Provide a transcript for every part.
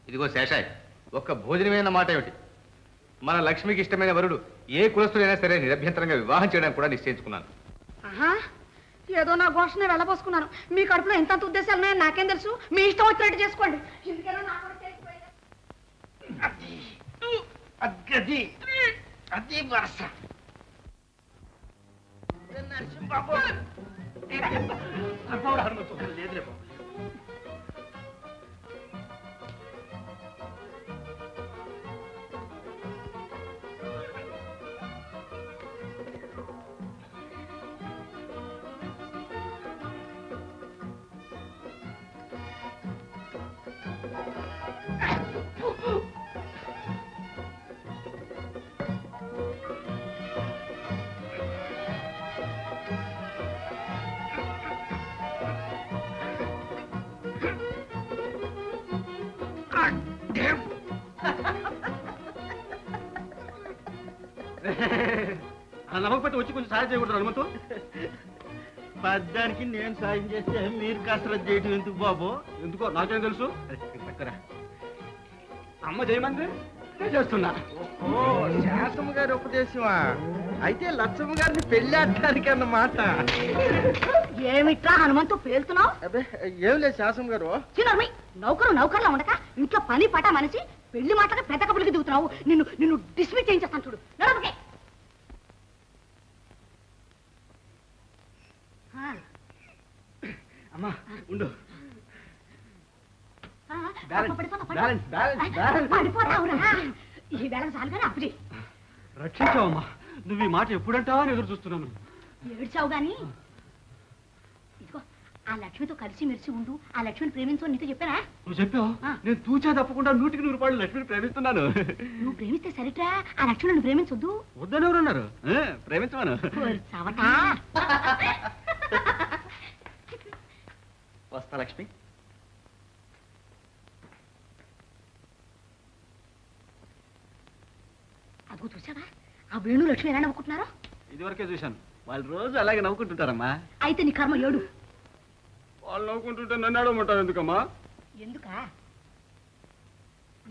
ఇదిగో శేషాయ్, ఒక్క భోజనమైన మాట ఏమిటి? మన లక్ష్మికి ఇష్టమైన వరుడు ఏ కులస్తుడైనా సరే నిరభ్యంతరంగా వివాహం చేయడానికి కూడా నిశ్చయించుకున్నాను. ఏదో నా ఘోషణ వెళ్ళబోసుకున్నాను. మీ కడుపులో ఎంత ఉద్దేశాలు ఉన్నాయని నాకేం తెలుసు? మీ ఇష్టం వచ్చినట్టు చేసుకోండి. అది వరస నరసింహబాబు లేదులే బాబు. నమ్మకపోతే వచ్చి కొంచెం సాయం చేయకూడదు హనుమంతు. పద్దానికి నేను సాయం చేస్తే మీరు కసరత్ చేయటం ఎందుకు బాబు? ఎందుకో నాకేం తెలుసు. అమ్మ చేయమంది నేను చేస్తున్నా. ఓ శాసమ్మ గారి ఉపదేశమా? అయితే లచ్చమ్మ గారిని పెళ్లి ఆడటానికి అన్నమాట. ఏమిట్రా హనుమంతు పేలుతున్నావు? అదే ఏం లేదు శాసమ్మ గారు. చిన్నమ్మి నౌకర్లా ఉండక ఇంట్లో పని పట మనిషి పెళ్లి మాటగా పెద్ద కబులకి దిగుతున్నావు. నిన్ను డిస్మిస్ చేయించేస్తాను చూడు. నడవకే. అమ్మా ఉండు. ఈ వేళ చాలు కానీ అప్పుడు రక్షించావమ్మా. నువ్వు ఈ మాట ఎప్పుడంటావా అని ఎదురు చూస్తున్నాను. ఏడ్చావు గాని ఇదిగో ఆ లక్ష్మితో కలిసి మెరిసి ఉండు. ఆ లక్ష్మిని ప్రేమించు నీతో చెప్పానా? నువ్వు చెప్పావు. నేను తూచా తప్పకుండా 100కి 100 లక్ష్మిని ప్రేమిస్తున్నాను. నువ్వు ప్రేమిస్తే సరిట్రా. ఆ లక్ష్మి నన్ను ప్రేమించొద్దు. వద్దని ఎవరున్నారు? ప్రేమించమను. వస్తా లక్ష్మి. అదిగో చూసావా ఆ వేణు లక్ష్మి ఎలా నవ్వుకుంటున్నారో? ఇదివరకే చూశాను. వాళ్ళు రోజు అలాగే నవ్వుకుంటుంటారమ్మా. అయితే నీ కర్మ ఏడు. వాళ్ళు నవ్వుకుంటుంటే నన్ను అడగమంటారు ఎందుకమ్మా? ఎందుకా?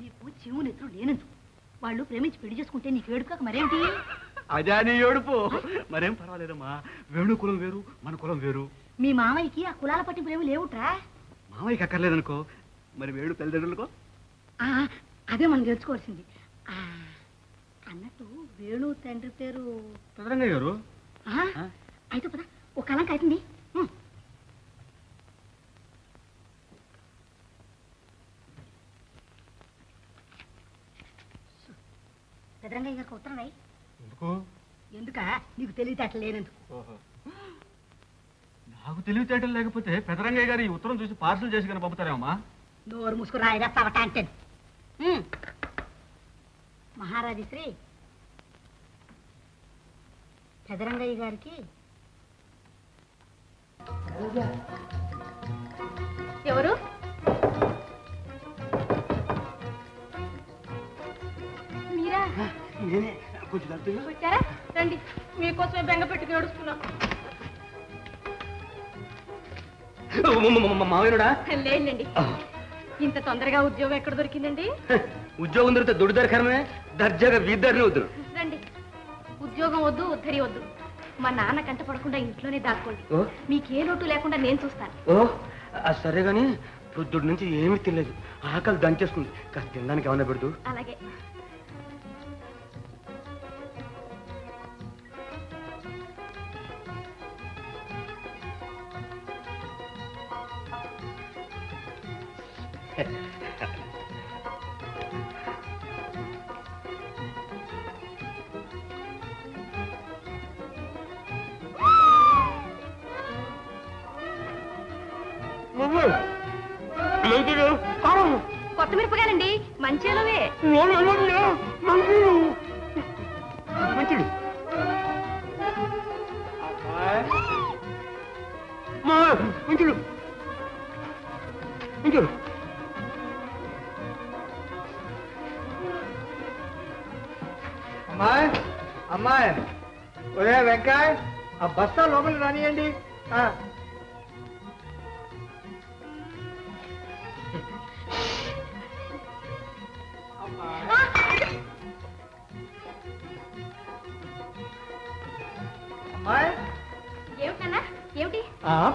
నీకు చెవు నెత్తులు లేనందుకు. వాళ్ళు ప్రేమించి పెళ్లి చేసుకుంటే నీకు ఏడుకాక మరేంటి? అదే నీ ఏడుపు. మరేం పర్వాలేదమ్మా. వేణు కులం వేరు, మన కులం వేరు. మీ మామయ్యకి ఆ కులాల పట్టింపు ఏమి లేవుట్రా. మామయ్యకి అక్కర్లేదనుకో, మరి వేణు తల్లిదండ్రులకో? అదే మనం తెలుసుకోవాల్సింది. అన్నట్టు వేణు తండ్రి పేరు పెదరంగయ్య గారు. అయితే పద ఒక కలంక అవుతుంది. పెదరంగయ్య గారికి ఉత్తరం రాయి. ఎందుకా? నీకు తెలివితేటలు లేనందుకు. నాకు తెలివితేటలు లేకపోతే పెదరంగయ్య గారు ఈ ఉత్తరం చూసి పార్సల్ చేసి కానీ పంపుతారేమమ్మా? నోరు మూసుకు రాయిరా సవట అంటే. మహారాజు శ్రీ పెదరంగయ్య గారికి ఎవరు? మీరా? వచ్చారా? రండి, మీకోసమే బెంగ పెట్టుకుని ఏడుస్తున్నా. మావేనుడా? లేదండి. ఇంత తొందరగా ఉద్యోగం ఎక్కడ దొరికిందండి? ఉద్యోగం దొరికితే దొడిదరకరమే. దర్జాగా వీద్దరిని వద్దు. రండి, ఉద్యోగం వద్దు, ఉద్ధరి వద్దు. మా నాన్న కంట పడకుండా ఇంట్లోనే దాక్కోండి. మీకే లోటు లేకుండా నేను చూస్తాను. సరే గాని పొద్దుడి నుంచి ఏమీ తినలేదు. ఆకలి దంచేస్తుంది. కాస్త తినడానికి ఏమన్నా పెడదు? అలాగే. కొత్త మిరపకాయలండి, మంచిలోవే. మంచిది. మంచుడు మంచుడు. అమ్మాయి అమ్మాయి, ఒరే వెంకాయ్, ఆ బస్తా లోపల రానియండి.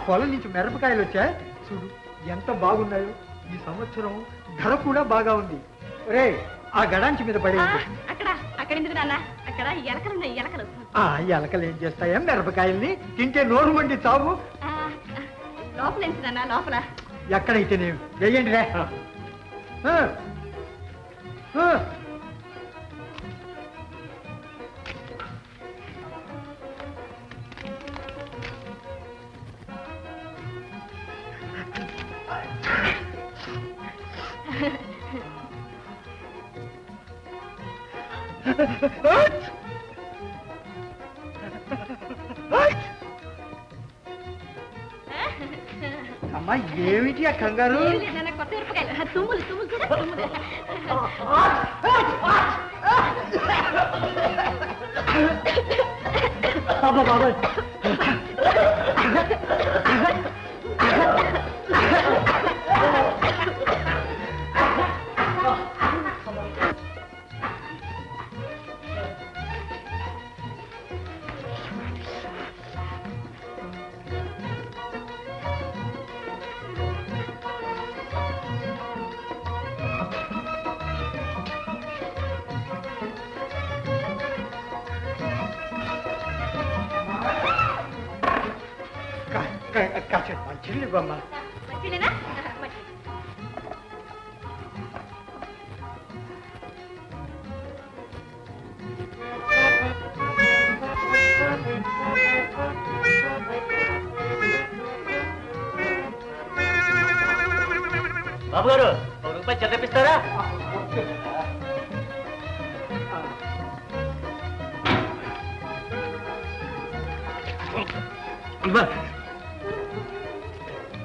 పొలం నుంచి మిరపకాయలు వచ్చా చూడు ఎంత బాగున్నాయో. ఈ సంవత్సరం ధర కూడా బాగా ఉంది. ఒరే ఆ గడాంచి మీద పడే అక్కడ ఎందుకు నాన్న? అక్కడ ఎలకలు ఉన్నాయి, ఎలకలు. ఎలకలు ఏం చేస్తాయా మిరపకాయల్ని? తింటే నోరు వండి చావు. లోపల ఏంటి నాన్న? లోపల ఎక్కడైతే నేను వెయ్యండి రే. అమ్మా ఏమిటి ఆ కంగారు? కొత్త మిరపకాయలు, తుమ్ములు తుమ్ములు చూడ, తుమ్ములు. బాబాయ్ కాసేపు మంచిది బొమ్మ. మంచిదేనా? బాబు గారు రూపాయి చెల్లిపిస్తారా?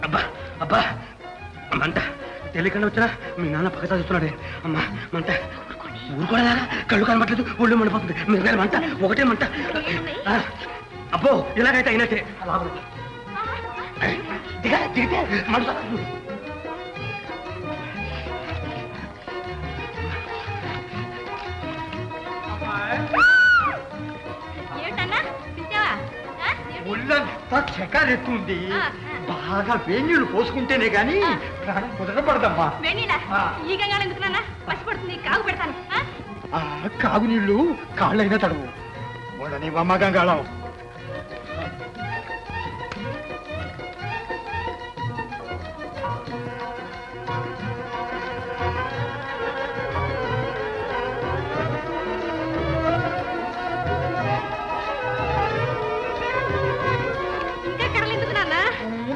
అబ్బా అబ్బా మంట తెలియకుండా వచ్చినా మీ నాన్న పక్క చదువుతున్నాడే. అమ్మా మంట ఊరుకోలేదా? కళ్ళు కనబట్టలేదు, ఒళ్ళు మండిపోతుంది. మీరు మంట ఒకటే మంట. అబ్బో ఇలాగైతే అయినట్టే. దిగితే మంట. ఒళ్ళంతా చెకారెత్తుంది. బాగా వేణీళ్ళు పోసుకుంటేనే గాని ప్రాణం కుదరపడదమ్మా. ఈ గంగాళం ఎందుకు నాన్న? పసిపడుతుంది, కాగు పెడతాను. కాగు నీళ్లు కాళ్ళైనా తడవు. ఉండనివమ్మ గంగాళం.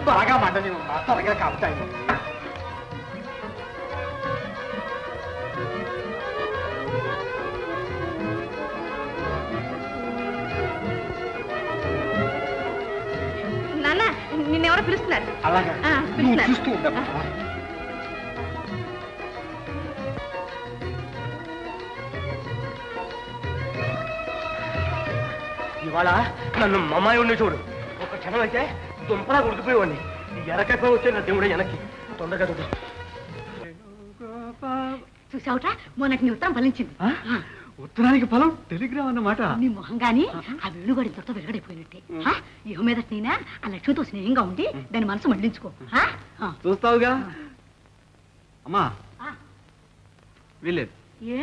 బాగా మండనివమ్మా, త్వరగా కాపుతాయి. నాన్న నిన్నెవరో పిలుస్తున్నారు. అలాగా చూస్తూ ఉండమ్మా. ఇవాళ నన్ను మమ్మాయి ఉండి చూడు. ఒక క్షణం అయితే దుంపలా ఉడికిపోయేవాడిని. ఎరకైపోయి వచ్చే నా దేవుడే వెనక్కి. తొందరగా చూడు. చూసావుట మొన్నటి నీ ఉత్తరం ఫలించింది. ఉత్తరానికి ఫలం టెలిగ్రామ్ అన్నమాట. నీ మొహం గాని ఆ వేణుగాడి ఇంతతో వెలుగడైపోయినట్టే. ఇహ మీద నేనా ఆ లక్ష్మితో స్నేహంగా ఉండి దాని మనసు మళ్లించుకో. చూస్తావుగా అమ్మా. వీలేదు. ఏ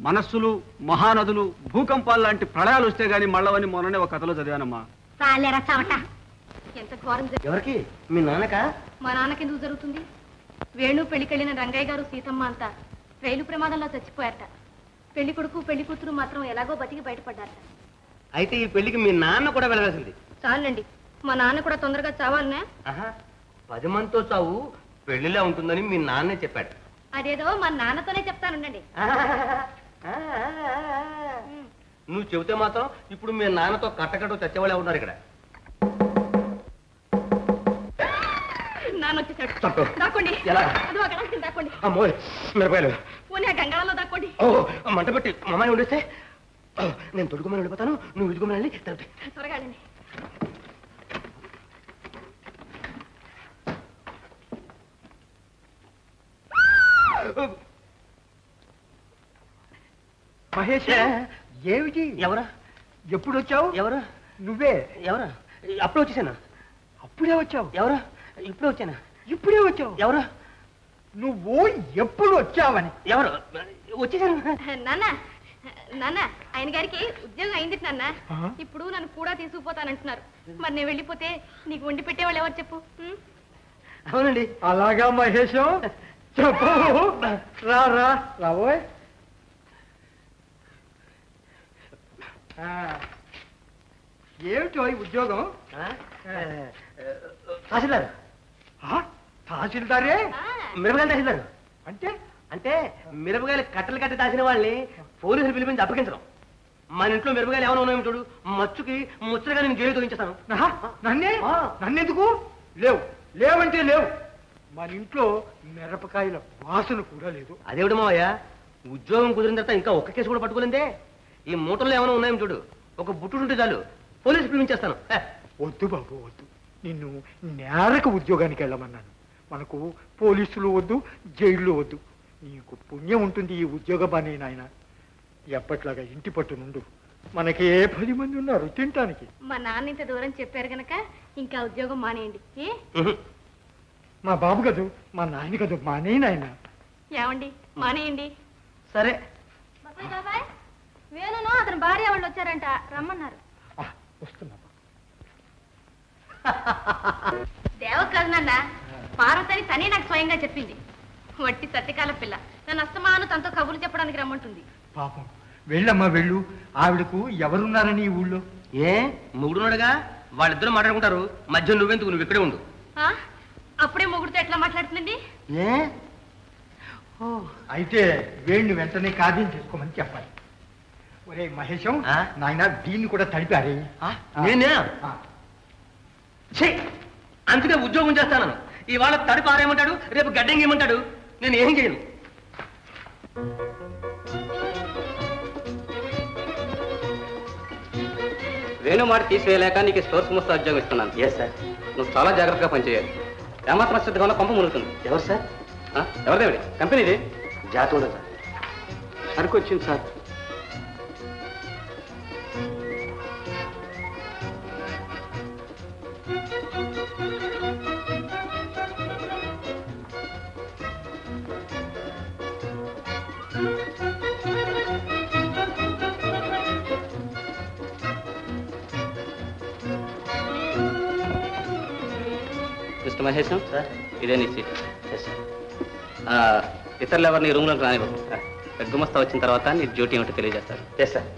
మనస్సులు, మహానదులు, భూకంపాలు లాంటి ప్రళయాలు వస్తే గానీ మళ్ళవని మొన్ననే ఒక కథలో చదివానమ్మా. చాలేరా చావట. ఎంత ఘోరం. ఎవరికి? మీ నాన్నక? మా నాన్నకెందుకు జరుగుతుంది? వేణు పెళ్లికెళ్ళిన రంగయ్య గారు సీతమ్మ అంతా రైలు ప్రమాదంలో చచ్చిపోయారట. పెళ్లి కొడుకు పెళ్లి కూతురు మాత్రం ఎలాగో బతికి బయటపడ్డారట. అయితే ఈ పెళ్లికి మీ నాన్న కూడా వెళ్ళాల్సింది. చాలండి, మా నాన్న కూడా తొందరగా చావాలనే. 10 మందితో చావు పెళ్లిలా ఉంటుందని మీ నాన్నే చెప్పాడు. అదేదో మా నాన్నతోనే చెప్తానుండండి. నువ్వు చెబితే మాత్రం ఇప్పుడు మీ నాన్నతో కట్టకట్టు చచ్చేవాళ్ళే ఉన్నారు ఇక్కడ. నాన్న వచ్చేసాడు. దాక్కోండి. దాక్కోండి. అమ్మో మిరపకాయలు. పోనీ ఆ గంగాళంలో దాక్కోండి. మంట పెట్టి మమ్మాయి ఉండేస్తే నేను తొడుగుమని వెళ్ళిపోతాను, నువ్వు ఇదిగుమని వెళ్ళి త్వరగా అండి. మహేష్ ఏమిటి? ఎవరా? ఎప్పుడు వచ్చావు? ఎవరా? నువ్వే. ఎవరా? అప్పుడు వచ్చేసాను. ఇప్పుడే వచ్చావు. ఎవరు? ఇప్పుడే వచ్చాను. ఇప్పుడే వచ్చావు. ఎవరు? నువ్వు ఎప్పుడు వచ్చావని. ఎవరు? వచ్చేసాను. నాన్న నాన్న ఆయన గారికి ఉద్యోగం అయింది నాన్న. ఆహా. ఇప్పుడు నన్ను కూడా తీసుకుపోతానంటున్నారు. మరి నేను వెళ్ళిపోతే నీకు వండి పెట్టేవాళ్ళు ఎవరు చెప్పు? అవునండి. అలాగా మహేశం, చెప్పు. రా రా రాబోయ్. ఏమిటో ఈ ఉద్యోగం? తహసీల్దార్. తహసీల్దారే? మిరపకాయలు తహసీల్దార్ అంటే అంటే మిరపకాయలు కట్టలు కట్టి దాచిన వాళ్ళని పోలీసులు పిలిపించి అప్పగించడం. మన ఇంట్లో మిరపకాయలు ఏమైనా ఉన్నాయో చూడు, మచ్చుకి ముచ్చటగా నేను జైలు తోయించేస్తాను. నన్నే? నన్నెందుకు? లేవు, లేవంటే లేవు. మన ఇంట్లో మిరపకాయల వాసన కూడా లేదు. అదేవిడ మావయ్య, ఉద్యోగం కుదిరిన తర్వాత ఇంకా ఒక్క కేసు కూడా పట్టుకోలేదే. ఈ మూటల్లో ఏమైనా ఉన్నాయో చూడు, ఒక బుట్టు ఉంటే చాలు పోలీసు పిలిపించేస్తాను. వద్దు బాబు వద్దు, నిన్ను నేరకు ఉద్యోగానికి వెళ్ళమన్నాను. మనకు పోలీసులు వద్దు, జైళ్ళు వద్దు. నీకు పుణ్యం ఉంటుంది ఈ ఉద్యోగ బానే నాయన. ఎప్పట్లాగా ఇంటి పట్టు నుండు. మనకి 10 మంది ఉన్నారు తినటానికి. మా నాన్న ఇంత దూరం చెప్పారు గనక ఇంకా ఉద్యోగం మానేయండి. మా బాబు కదూ, మా నాయన కదూ, మానే నాయన. ఏమండి మానేయండి. సరే. వేణును అతని భార్య వాళ్ళు వచ్చారంట, రమ్మన్నారు. వస్తున్నా. దేవ కాదు నాన్న, పార్వతని తనే నాకు స్వయంగా చెప్పింది. వట్టి సత్యకాల పిల్ల నన్ను అస్తమాను తనతో కబుర్లు చెప్పడానికి రమ్మంటుంది. పాపం వెళ్ళమ్మా వెళ్ళు. ఆవిడకు ఎవరున్నారని ఈ ఊళ్ళో? ఏ మొగుడున్నాడుగా, వాళ్ళిద్దరూ మాట్లాడుకుంటారు. మధ్య నువ్వెందుకు, నువ్వు ఇక్కడే ఉండు. అప్పుడే మొగుడుతో ఎట్లా మాట్లాడుతుందండి? ఏ అయితే వేణ్ణి వెంటనే కార్యం చేసుకోమని చెప్పాలి. ఒరే మహేశం, నాయన దీన్ని కూడా తడిపారే. నేనే అందుకే ఉద్యోగం చేస్తాను. ఇవాళ తడి పారేయమంటాడు, రేపు గడ్డంగేయమంటాడు. నేను ఏం చేయను. వేణు మాట తీసివేయలేక నీకు స్టోర్స్ ముస్తా ఉద్యోగం ఇస్తున్నాను. Yes sir. నువ్వు చాలా జాగ్రత్తగా పనిచేయాలి. ఏమాత్రం శ్రద్ధగా ఉన్న పంప మునుగుతుంది. ఎవరు సార్? ఎవరిదేవిడి కంపెనీది? జాతర సార్. సరుకు వచ్చింది సార్. మిస్టర్ మహేశం సార్, ఇదే నీ సీట్. ఇతరులు ఎవరిని రూమ్లోకి రానివ్వదు. గుమస్తా వచ్చిన తర్వాత నీ డ్యూటీ ఏమిటో తెలియజేస్తారు. Yes sir.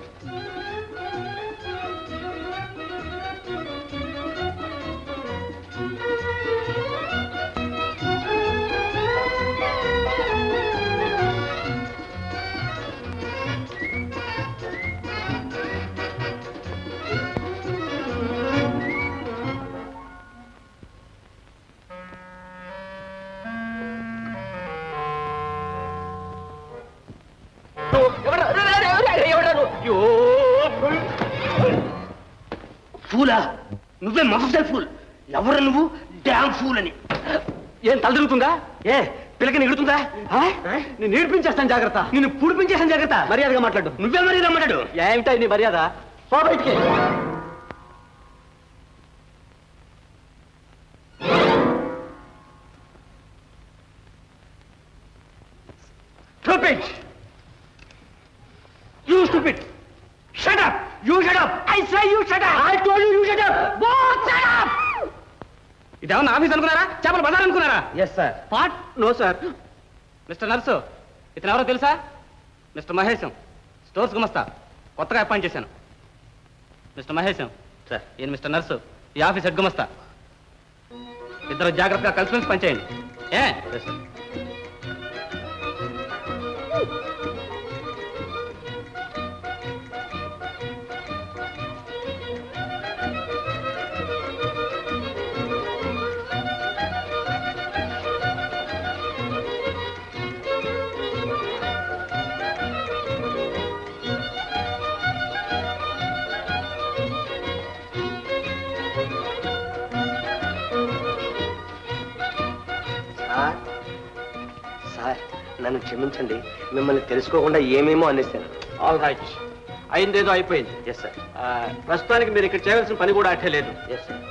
ఫూలా? నువ్వే మఫ్జల్ ఫూల్. ఎవరు నువ్వు? డ్యామ్ ఫూల్ అని. ఏం తల తిరుగుతుందా? ఏ పిల్లకి నిగుడుతుందా? నేను నేర్పించేస్తాను జాగ్రత్త. నిన్ను పుడిపించేస్తాను జాగ్రత్త. మర్యాదగా మాట్లాడు. నువ్వే మర్యాద మాట్లాడు. ఏమిటా నీ మర్యాద? పో బయటికి. Stupid! You stupid! Shut up! You shut up! I say you shut up! I told you shut up! Both shut up! ఇదేమన్నా ఆఫీస్ అనుకున్నారా? చేపల బజార్ అనుకున్నారా? Yes sir. What? No sir. Mister nurse, ఇతను ఎవరో తెలుసా? మిస్టర్ మహేశం, స్టోర్స్ గుమస్తా. కొత్తగా అపాయింట్ చేశాను. మిస్టర్ మహేశం సార్, ఈయన మిస్టర్ నర్సు, ఈ ఆఫీస్ హెడ్ గుమస్తా. ఇద్దరు జాగ్రత్తగా కలిసి పనిచేయండి. ఏ సార్? సార్, నన్ను క్షమించండి. మిమ్మల్ని తెలుసుకోకుండా ఏమేమో అనేసాను. ఆల్ రైట్, అయిందేదో అయిపోయింది. Yes sir. ప్రస్తుతానికి మీరు ఇక్కడ చేయవలసిన పని కూడా అట్టలేదు. Yes sir.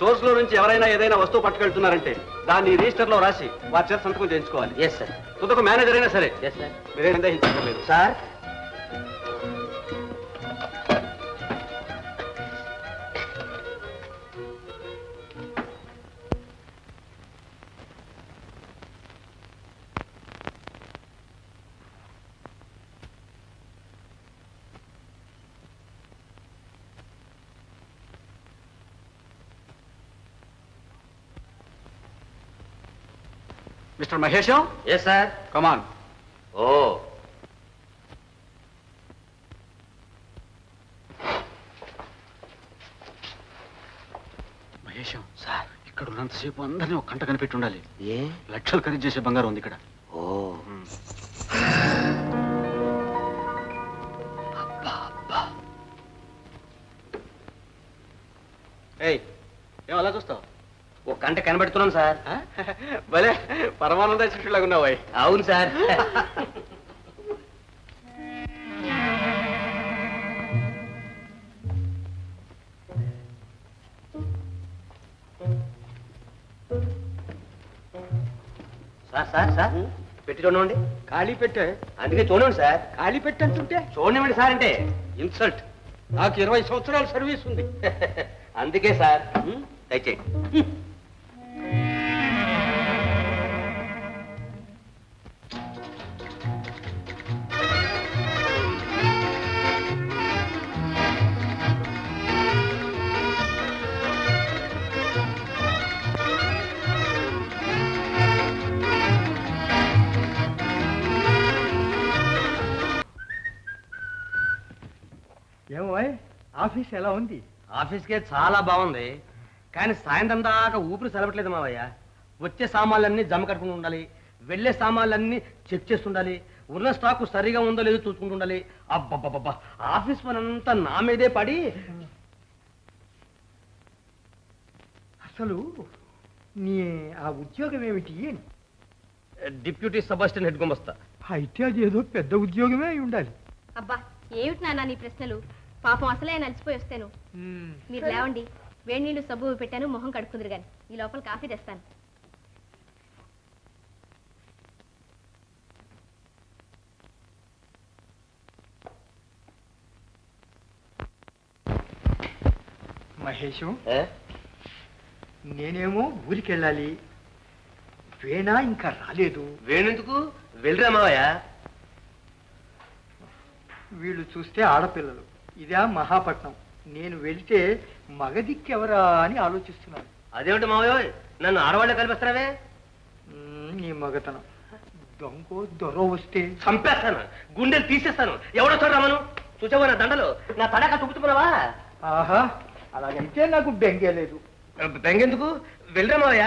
స్టోర్స్ లో నుంచి ఎవరైనా ఏదైనా వస్తువు పట్టుకెళ్తున్నారంటే దాన్ని రిజిస్టర్ లో రాసి వారి చేత సంతకం చేయించుకోవాలి. Yes sir. తుదకు మేనేజర్ అయినా సరే. Yes sir. మీరేం సందేహించలేదు sir. Mister Mahesham. Yes sir. Come on. ఓ మహేశం సార్, ఇక్కడ ఉన్నంతసేపు అందరినీ ఒక కంట కనిపెట్టి ఉండాలి. ఏ లక్షలు ఖరీదు చేసే బంగారం ఉంది ఇక్కడ. ఓ ఏయ్, ఏం అలా చూస్తావు? ఒక గంట కనబెడుతున్నాను సార్. భలే పరమానంద శిష్యులాగా ఉన్నావు. అవును సార్. సార్ సార్ సార్ పెట్టి చూడండి. ఖాళీ పెట్టే. అందుకే చూడండి సార్. ఖాళీ పెట్టంటుంటే చూడండి సార్. అంటే ఇన్సల్ట్. నాకు 20 సంవత్సరాల సర్వీస్ ఉంది. అందుకే సార్. దయచేయండి. ఏమో ఆఫీస్ ఎలా ఉంది? ఆఫీస్కే చాలా బాగుంది, కానీ సాయంత్రం దాకా ఊపిరి సెలవట్లేదు మావయ్య. వచ్చే సామాన్లన్నీ జమ కట్టుకుని ఉండాలి, వెళ్ళే సామాన్లన్నీ చెక్ చేస్తుండాలి, ఉన్న స్టాకు సరిగా ఉందో లేదో చూసుకుంటుండాలి. అబ్బబ్బబ్బా, ఆఫీస్ పని అంతా నా మీదే పడి. అసలు నీ ఆ ఉద్యోగం ఏమిటి? డిప్యూటీ సబ్ అసిస్టెంట్ హెడ్ గుమస్తా. అయితే అది ఏదో పెద్ద ఉద్యోగమే అయి ఉండాలి. అబ్బా ఏమిటి నాన్న నీ ప్రశ్నలు? పాపం అసలే అలసిపోయి వస్తాను. మీరు లేవండి, వేడి నీళ్ళు సబ్బు పెట్టాను, మొహం కడుక్కుందరు గాని. ఈ లోపల కాఫీ తెస్తాను. మహేషం, నేనేమో ఊరికెళ్ళాలి, వేణా ఇంకా రాలేదు. వేణెందుకు? వెళ్ళరా మావయ్య. వీళ్ళు చూస్తే ఆడపిల్లలు, ఇదా మహాపట్నం. నేను వెళితే మగదిక్కెవరా అని ఆలోచిస్తున్నాను. అదేమిటి మావయ్య, నన్ను ఆడవాళ్ళే కనిపిస్తున్నావే? నీ మగతనం. దొంగో దొర వస్తే చంపేస్తాను, గుండెలు తీసేస్తాను. ఎవడో చూడరామను. చూసావా నా దండలు? నా తడక తుప్పుతున్నావా? ఆహా, అలాగైతే నాకు బెంగే లేదు. బెంగెందుకు? వెళ్ళరా మావయ్య.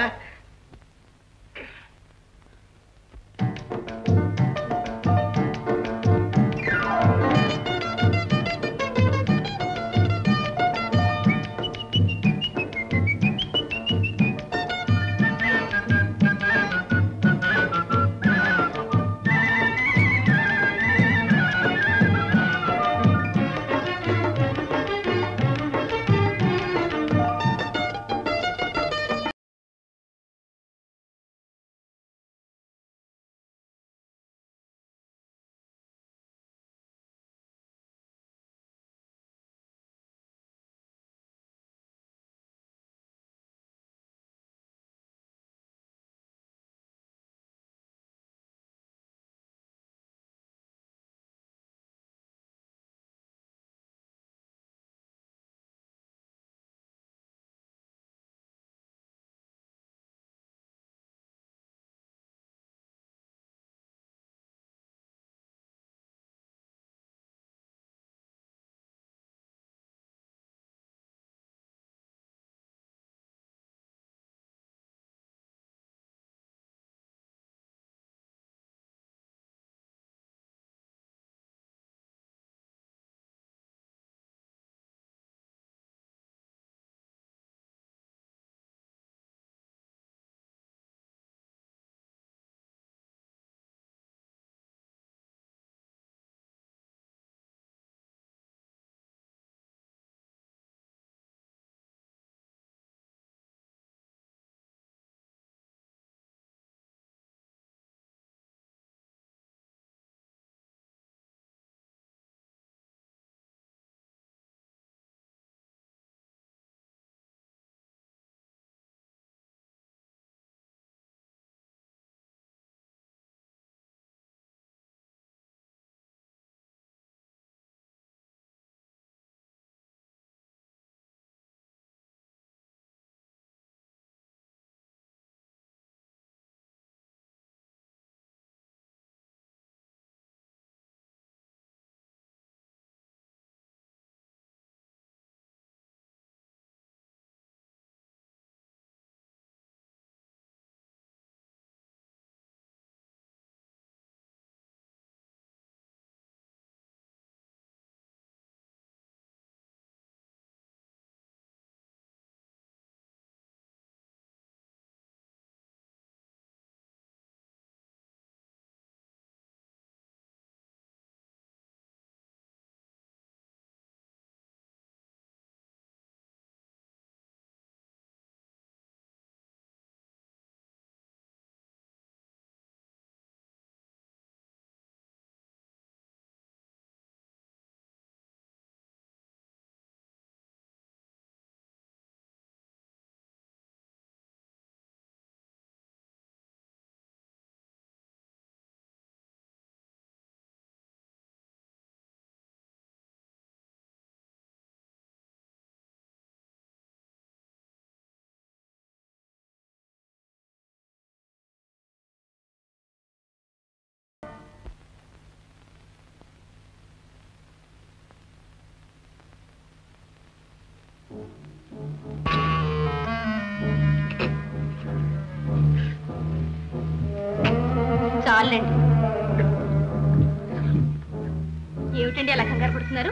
అలా కంగారు పడుతున్నారు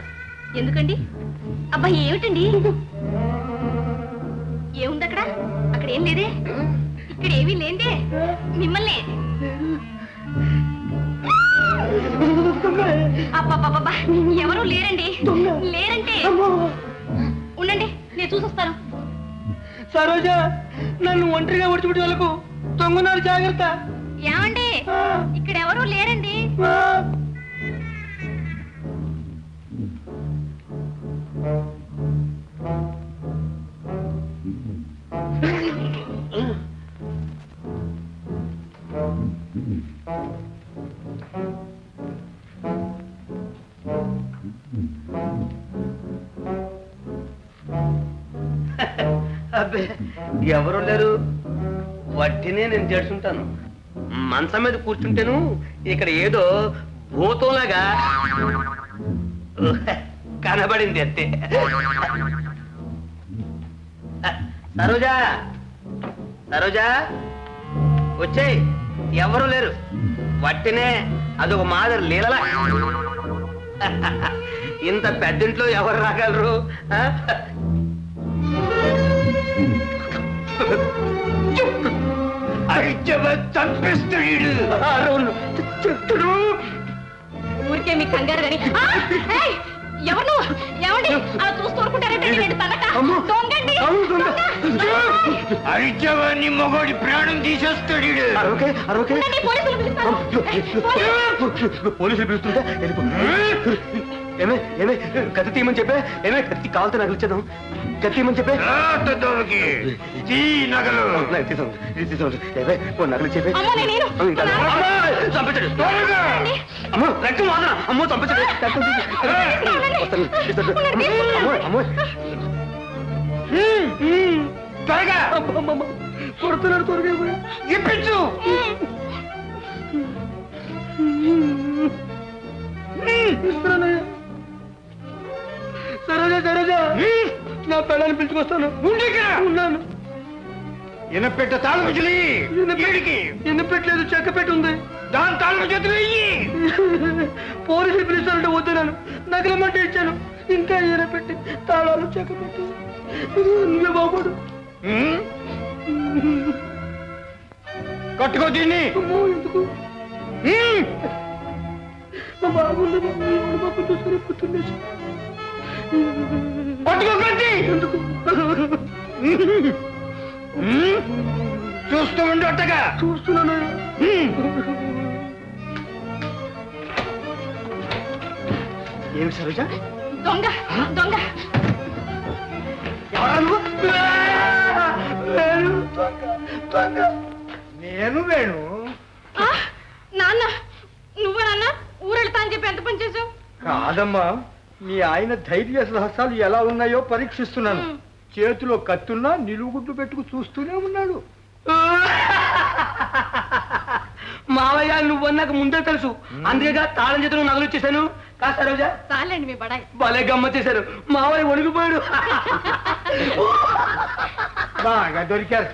ఎందుకండి? అబ్బా ఏమిటండి? ఏముంది అక్కడ? అక్కడ ఏం లేదే, ఇక్కడ ఏమీ లేదే. మిమ్మల్ని అబ్బాబ్బాబ్బా ఎవరూ లేరండి. లేరంటే ఉండండి, నేను చూసొస్తాను. సరోజ, నన్ను ఒంటరిగా విడిచిపెట్టి వాళ్ళకు దొంగనారు, జాగ్రత్త. ఏమండి, ఇక్కడ ఎవరూ లేరండి. అబ్బే, ఎవరు లేరు. వట్టినే నేను చేస్తుంటాను. మంచం మీద కూర్చుంటేను ఇక్కడ ఏదో భూతంలాగా కనబడింది అంతే. సరోజా, సరోజా వచ్చేయ్. ఎవరు లేరు, వట్టినే అదొక మాదిరి లీలలా. ఇంత పెద్దింట్లో ఎవరు రాగలరు? ఊరికే మీ కంగారు కానీ ఎవరు ఏమండి అలా చూస్తూ ఊరుకుంటారంటే అరిచవాన్ని మగోడి ప్రాణం తీసేస్తాడు. పోలీసులు పిలుస్తుంటే ఏమే ఏమే కత్తి తీయమని చెప్పే. ఏమే కత్తి కావాలంటే నాకు ఇచ్చేద్దాం. కత్తి తీయమని చెప్పే. నగలు చెప్పే. అమ్మో రక్తం వాదన. అమ్మో చంపించండి. త్వరగా కొడుతున్నాడు, త్వరగా ఇప్పించు. సరోజా, సరోజా నా పెళ్ళాన్ని పిలుచుకొస్తాను. ఉన్నాను. ఎనపెట్ట తాళం చెల్లి. ఎన్నపెట్టలేదు, చెక్క పెట్టి ఉంది. దాని తాళం చేతులు వెయ్యి. పోలీసులు పిలుస్తానంటే వద్దున్నాను. నగలమంటే ఇచ్చాను. ఇంకా ఎనపెట్టి తాళాలు చెక్క పెట్టి నువ్వే బాగుపడు. కట్టుకో దీన్ని. ఎందుకు బాగుంది బాబు, చూసుకుని పుట్టింది. పట్టుకోకండి. ఎందుకు చూస్తూ ఉండు. అట్టగా చూస్తున్నాను. ఏమి సరోజ? దొంగ దొంగ ఎవరా నువ్వు? నేను వేణు. నాన్న నువ్వు నాన్న ఊరెళ్తా అని చెప్పి ఎంత పని చేసావు? కాదమ్మా, మీ ఆయన ధైర్య సాహసాలు ఎలా ఉన్నాయో పరీక్షిస్తున్నాను. చేతిలో కత్తున్నా నిలువుగుడ్లు పెట్టుకు చూస్తూనే ఉన్నాడు. మావయ్య, నువ్వన్నాక ముందే తెలుసు. అందుకేగా తాళం చేతులు నగలు ఇచ్చేసాను. కా సరోజా? చాలండి మీ బడాయి. భలే గమ్మచ్చేశారు. మావయ్య వణికిపోయాడు. బాగా దొరికారు.